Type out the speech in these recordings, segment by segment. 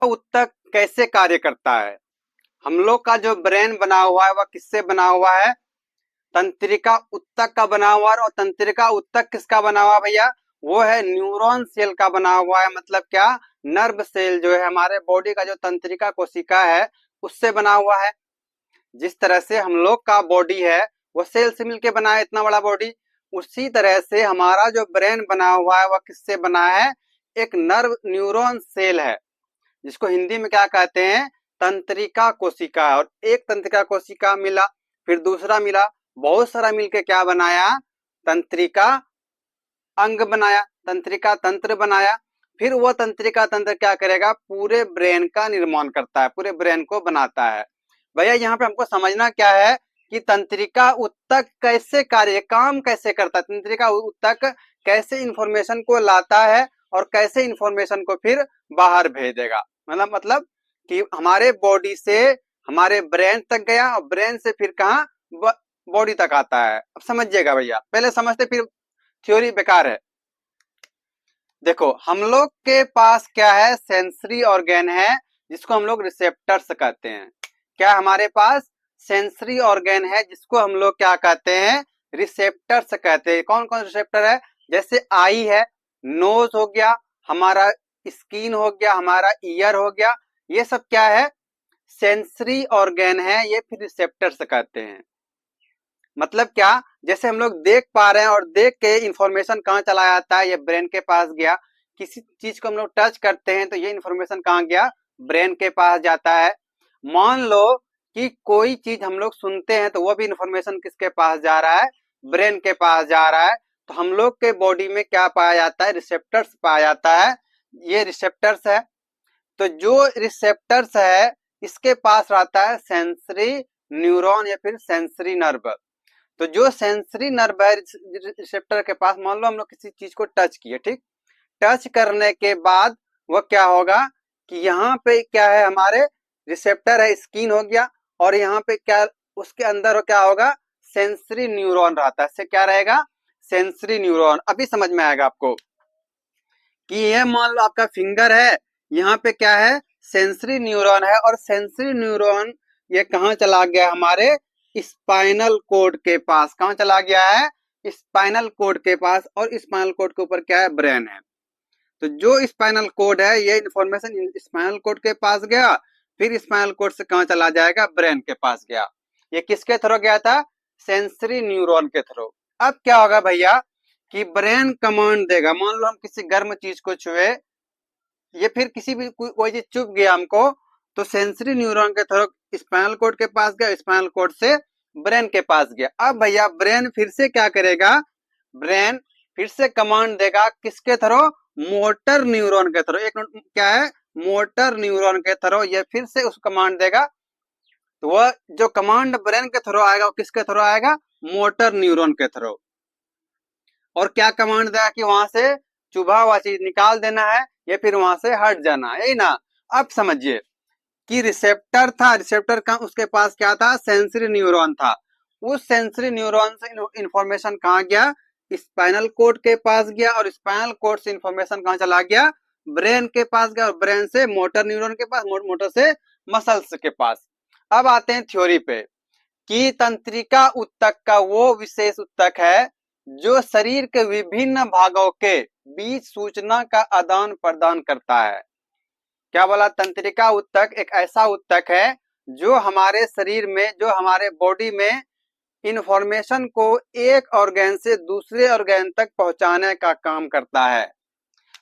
ऊतक कैसे कार्य करता है? हम लोग का जो ब्रेन बना हुआ है वह किससे बना हुआ है? तंत्रिका ऊतक का बना हुआ है। और तंत्रिका ऊतक किसका बना हुआ है भैया? वो है न्यूरॉन सेल का बना हुआ है। मतलब क्या? नर्व सेल जो है हमारे बॉडी का जो तंत्रिका कोशिका है उससे बना हुआ है। जिस तरह से हम लोग का बॉडी है वो सेल से मिलकर बना है इतना बड़ा बॉडी, उसी तरह से हमारा जो ब्रेन बना हुआ है वह किससे बना है? एक नर्व न्यूरॉन सेल है, जिसको हिंदी में क्या कहते हैं? तंत्रिका कोशिका। और एक तंत्रिका कोशिका मिला, फिर दूसरा मिला, बहुत सारा मिलके क्या बनाया? तंत्रिका अंग बनाया, तंत्रिका तंत्र बनाया। फिर वह तंत्रिका तंत्र क्या करेगा? पूरे ब्रेन का निर्माण करता है, पूरे ब्रेन को बनाता है। भैया यहाँ पे हमको समझना क्या है कि तंत्रिका ऊतक कैसे कार्य, काम कैसे करता है, तंत्रिका ऊतक कैसे इंफॉर्मेशन को लाता है और कैसे इंफॉर्मेशन को फिर बाहर भेजेगा। मतलब कि हमारे बॉडी से हमारे ब्रेन तक गया और ब्रेन से फिर कहाँ? बॉडी तक आता है। अब समझिएगा भैया, पहले समझते फिर थ्योरी बेकार है। देखो हम लोग के पास क्या है? सेंसरी ऑर्गेन है, जिसको हम लोग रिसेप्टर्स कहते हैं। क्या हमारे पास? सेंसरी ऑर्गेन है, जिसको हम लोग क्या कहते हैं? रिसेप्टर्स कहते हैं। कौन कौन रिसेप्टर है? जैसे आई है, नोज हो गया, हमारा स्किन हो गया, हमारा ईयर हो गया, ये सब क्या है? सेंसरी ऑर्गेन है, ये फिर रिसेप्टर्स कहते हैं। मतलब क्या? जैसे हम लोग देख पा रहे हैं और देख के इंफॉर्मेशन कहाँ चला जाता है? ये ब्रेन के पास गया। किसी चीज को हम लोग टच करते हैं तो ये इंफॉर्मेशन कहाँ गया? ब्रेन के पास जाता है। मान लो कि कोई चीज हम लोग सुनते हैं तो वो भी इंफॉर्मेशन किसके पास जा रहा है? ब्रेन के पास जा रहा है। तो हम लोग के बॉडी में क्या पाया जाता है? रिसेप्टर्स पाया जाता है। ये रिसेप्टर्स है। तो जो रिसेप्टर्स है इसके पास रहता है सेंसरी न्यूरॉन या फिर सेंसरी नर्व। तो जो सेंसरी नर्व है रिसेप्टर के पास, मान लो हम लोग किसी चीज को टच किए, ठीक? टच करने के बाद वह क्या होगा कि यहाँ पे क्या है? हमारे रिसेप्टर है, स्किन हो गया, और यहाँ पे क्या उसके अंदर क्या होगा? सेंसरी न्यूरॉन रहता है। इससे क्या रहेगा? Sensory neuron. अभी समझ में आएगा आपको कि यह मान लो आपका फिंगर है, यहाँ पे क्या है? सेंसरी न्यूरॉन है। और सेंसरी न्यूरॉन ये कहाँ चला गया? हमारे स्पाइनल कोड के पास। कहाँ चला गया है? स्पाइनल कोड के पास। और स्पाइनल कोड के ऊपर क्या है? ब्रेन है। तो जो स्पाइनल कोड है ये इंफॉर्मेशन स्पाइनल कोड के पास गया, फिर स्पाइनल कोड से कहाँ चला जाएगा? ब्रेन के पास गया। ये किसके थ्रू गया था? सेंसरी न्यूरॉन के थ्रू। अब क्या होगा भैया कि ब्रेन कमांड देगा। मान लो हम किसी गर्म चीज को छुए, ये फिर किसी भी कोई चीज चुभ गया हमको, तो सेंसरी न्यूरॉन के थ्रू स्पाइनल कोड के पास गया, स्पाइनल कोड से ब्रेन के पास गया। अब भैया ब्रेन फिर से क्या करेगा? ब्रेन फिर से कमांड देगा किसके थ्रू? मोटर न्यूरॉन के थ्रू। एक क्या है? मोटर न्यूरॉन के थ्रू ये फिर से उस कमांड देगा। तो वह जो कमांड ब्रेन के थ्रू आएगा वो किसके थ्रू आएगा? मोटर न्यूरॉन के थ्रू। और क्या कमांड देगा कि वहां से चुभा हुआ चीज निकाल देना है या फिर वहां से हट जाना है, यही ना? अब समझिए कि रिसेप्टर था, रिसेप्टर का उसके पास क्या था? सेंसरी न्यूरॉन था। उस सेंसरी न्यूरॉन से इंफॉर्मेशन कहाँ गया? स्पाइनल कोड के पास गया। और स्पाइनल कोड से इंफॉर्मेशन कहाँ चला गया? ब्रेन के पास गया। और ब्रेन से मोटर न्यूरॉन के पास, मोटर से मसल्स के पास। अब आते हैं थ्योरी पे कि तंत्रिका ऊतक का वो विशेष ऊतक है जो शरीर के विभिन्न भागों के बीच सूचना का आदान प्रदान करता है। क्या बोला? तंत्रिका ऊतक एक ऐसा ऊतक है जो हमारे शरीर में, जो हमारे बॉडी में इंफॉर्मेशन को एक ऑर्गेन से दूसरे ऑर्गेन तक पहुंचाने का काम करता है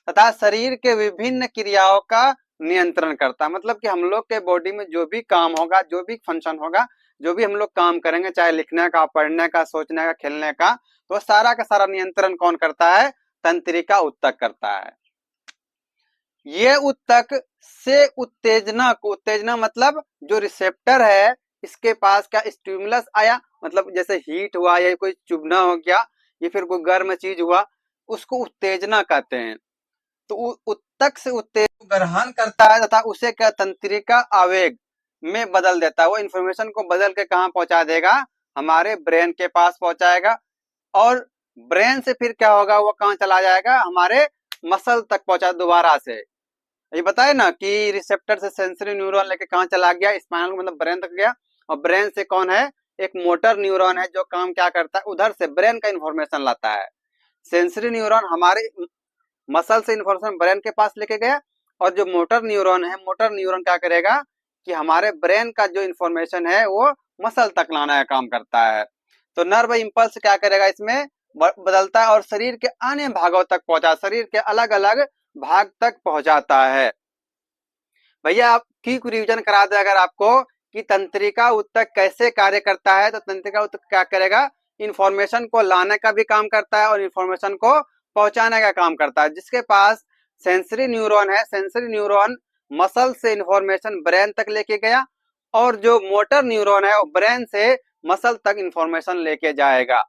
तथा शरीर के विभिन्न क्रियाओं का नियंत्रण करता है। मतलब कि हम लोग के बॉडी में जो भी काम होगा, जो भी फंक्शन होगा, जो भी हम लोग काम करेंगे, चाहे लिखने का, पढ़ने का, सोचने का, खेलने का, तो सारा का सारा नियंत्रण कौन करता है? तंत्रिका ऊतक करता है। ये ऊतक से उत्तेजना को, उत्तेजना मतलब जो रिसेप्टर है इसके पास क्या स्टिमुलस आया, मतलब जैसे हीट हुआ या कोई चुभना हो गया या फिर कोई गर्म चीज हुआ, उसको उत्तेजना कहते हैं। तो ऊतक से उत्तेजना ग्रहण करता है तथा उसे क्या तंत्रिका आवेग में बदल देता है। वो इंफॉर्मेशन को बदल के कहाँ पहुंचा देगा? हमारे ब्रेन के पास पहुंचाएगा। और ब्रेन से फिर क्या होगा? वो कहाँ चला जाएगा? हमारे मसल तक पहुंचा दोबारा से। ये बताए ना कि रिसेप्टर से सेंसरी न्यूरॉन लेके कहाँ चला गया, स्पाइनल मतलब ब्रेन तक गया, और ब्रेन से कौन है, एक मोटर न्यूरॉन है जो काम क्या करता है, उधर से ब्रेन का इंफॉर्मेशन लाता है। सेंसरी न्यूरॉन हमारे मसल से इंफॉर्मेशन ब्रेन के पास लेके गया, और जो मोटर न्यूरॉन है, मोटर न्यूरॉन क्या करेगा कि हमारे ब्रेन का जो इंफॉर्मेशन है वो मसल तक लाने का काम करता है। तो नर्व इम्पल्स क्या करेगा, इसमें बदलता है और शरीर के अन्य भागों तक पहुंचा, शरीर के अलग अलग भाग तक पहुंचाता है। भैया आप क्विक रिवीजन करा दे अगर आपको कि तंत्रिका ऊतक कैसे कार्य करता है, तो तंत्रिका ऊतक क्या करेगा, इंफॉर्मेशन को लाने का भी काम करता है और इंफॉर्मेशन को पहुंचाने का काम करता है। जिसके पास सेंसरी न्यूरॉन है, सेंसरी न्यूरॉन मसल से इंफॉर्मेशन ब्रेन तक लेके गया, और जो मोटर न्यूरॉन है वो ब्रेन से मसल तक इंफॉर्मेशन लेके जाएगा।